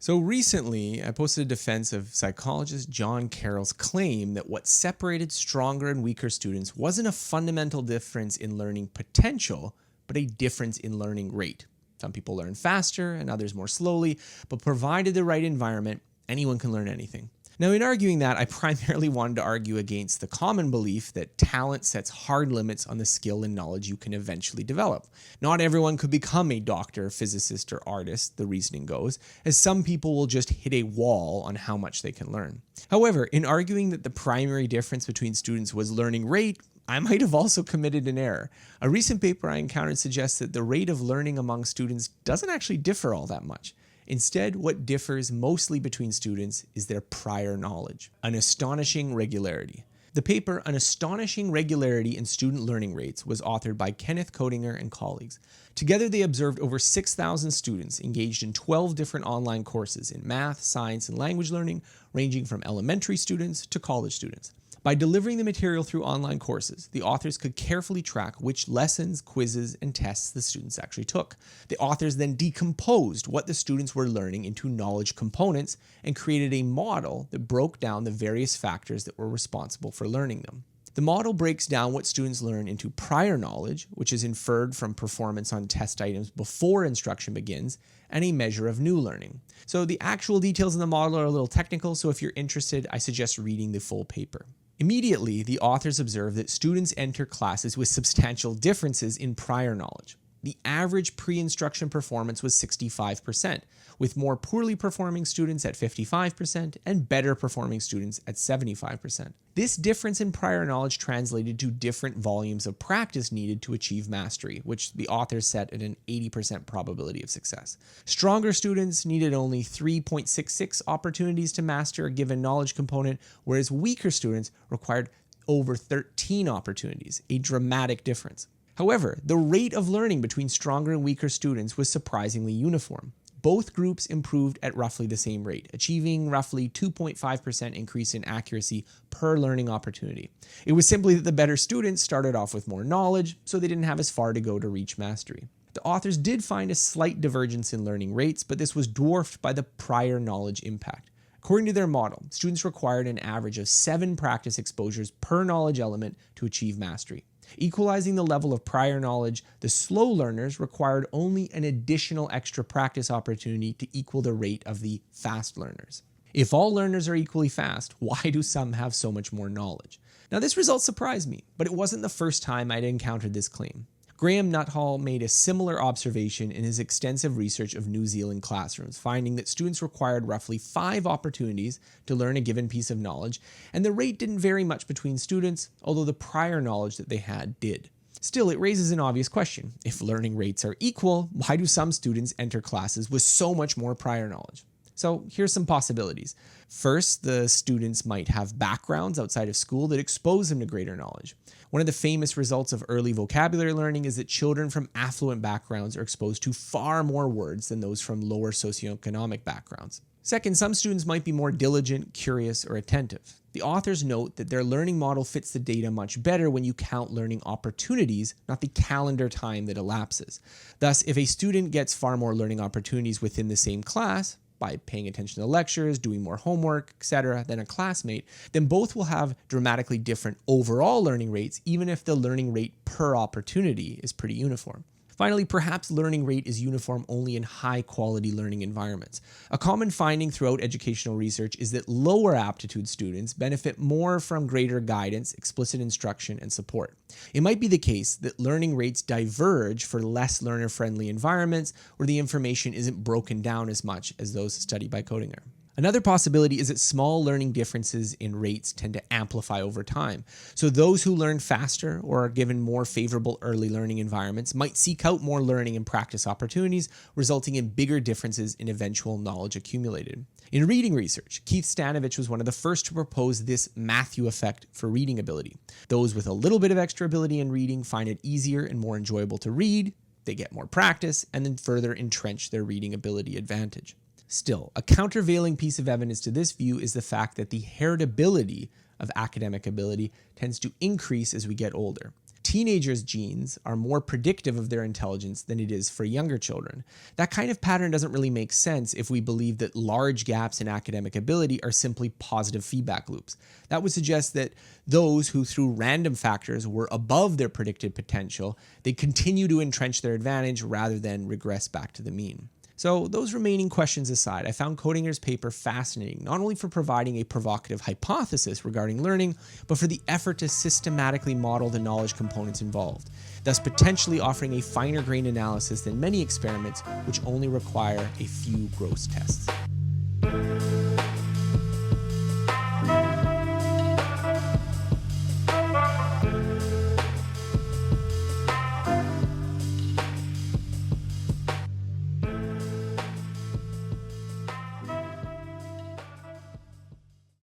So recently, I posted a defense of psychologist John Carroll's claim that what separated stronger and weaker students wasn't a fundamental difference in learning potential, but a difference in learning rate. Some people learn faster and others more slowly, but provided the right environment, anyone can learn anything. Now, in arguing that, I primarily wanted to argue against the common belief that talent sets hard limits on the skill and knowledge you can eventually develop. Not everyone could become a doctor, physicist, or artist, the reasoning goes, as some people will just hit a wall on how much they can learn. However, in arguing that the primary difference between students was learning rate, I might have also committed an error. A recent paper I encountered suggests that the rate of learning among students doesn't actually differ all that much. Instead, what differs mostly between students is their prior knowledge, an astonishing regularity. The paper, An Astonishing Regularity in Student Learning Rates, was authored by Kenneth Codinger and colleagues. Together, they observed over 6,000 students engaged in 12 different online courses in math, science, and language learning, ranging from elementary students to college students. By delivering the material through online courses, the authors could carefully track which lessons, quizzes, and tests the students actually took. The authors then decomposed what the students were learning into knowledge components and created a model that broke down the various factors that were responsible for learning them. The model breaks down what students learn into prior knowledge, which is inferred from performance on test items before instruction begins, and a measure of new learning. So the actual details in the model are a little technical, so if you're interested, I suggest reading the full paper. Immediately, the authors observe that students enter classes with substantial differences in prior knowledge. The average pre-instruction performance was 65%, with more poorly performing students at 55% and better performing students at 75%. This difference in prior knowledge translated to different volumes of practice needed to achieve mastery, which the authors set at an 80% probability of success. Stronger students needed only 3.66 opportunities to master a given knowledge component, whereas weaker students required over 13 opportunities, a dramatic difference. However, the rate of learning between stronger and weaker students was surprisingly uniform. Both groups improved at roughly the same rate, achieving roughly 2.5% increase in accuracy per learning opportunity. It was simply that the better students started off with more knowledge, so they didn't have as far to go to reach mastery. The authors did find a slight divergence in learning rates, but this was dwarfed by the prior knowledge impact. According to their model, students required an average of 7 practice exposures per knowledge element to achieve mastery. Equalizing the level of prior knowledge, the slow learners required only an additional extra practice opportunity to equal the rate of the fast learners. If all learners are equally fast, why do some have so much more knowledge? Now, this result surprised me, but it wasn't the first time I'd encountered this claim. Graham Nuthall made a similar observation in his extensive research of New Zealand classrooms, finding that students required roughly 5 opportunities to learn a given piece of knowledge, and the rate didn't vary much between students, although the prior knowledge that they had did. Still, it raises an obvious question. If learning rates are equal, why do some students enter classes with so much more prior knowledge? So here's some possibilities. First, the students might have backgrounds outside of school that expose them to greater knowledge. One of the famous results of early vocabulary learning is that children from affluent backgrounds are exposed to far more words than those from lower socioeconomic backgrounds. Second, some students might be more diligent, curious, or attentive. The authors note that their learning model fits the data much better when you count learning opportunities, not the calendar time that elapses. Thus, if a student gets far more learning opportunities within the same class, by paying attention to lectures, doing more homework, etc., than a classmate, then both will have dramatically different overall learning rates, even if the learning rate per opportunity is pretty uniform. Finally, perhaps learning rate is uniform only in high-quality learning environments. A common finding throughout educational research is that lower aptitude students benefit more from greater guidance, explicit instruction, and support. It might be the case that learning rates diverge for less learner-friendly environments where the information isn't broken down as much as those studied by Codinger. Another possibility is that small learning differences in rates tend to amplify over time. So those who learn faster or are given more favorable early learning environments might seek out more learning and practice opportunities, resulting in bigger differences in eventual knowledge accumulated. In reading research, Keith Stanovich was one of the first to propose this Matthew effect for reading ability. Those with a little bit of extra ability in reading find it easier and more enjoyable to read, they get more practice, and then further entrench their reading ability advantage. Still, a countervailing piece of evidence to this view is the fact that the heritability of academic ability tends to increase as we get older. teenagers' genes are more predictive of their intelligence than it is for younger children. That kind of pattern doesn't really make sense if we believe that large gaps in academic ability are simply positive feedback loops. That would suggest that those who, through random factors, were above their predicted potential, they continue to entrench their advantage rather than regress back to the mean. So those remaining questions aside, I found Codinger's paper fascinating, not only for providing a provocative hypothesis regarding learning, but for the effort to systematically model the knowledge components involved, thus potentially offering a finer-grained analysis than many experiments which only require a few gross tests.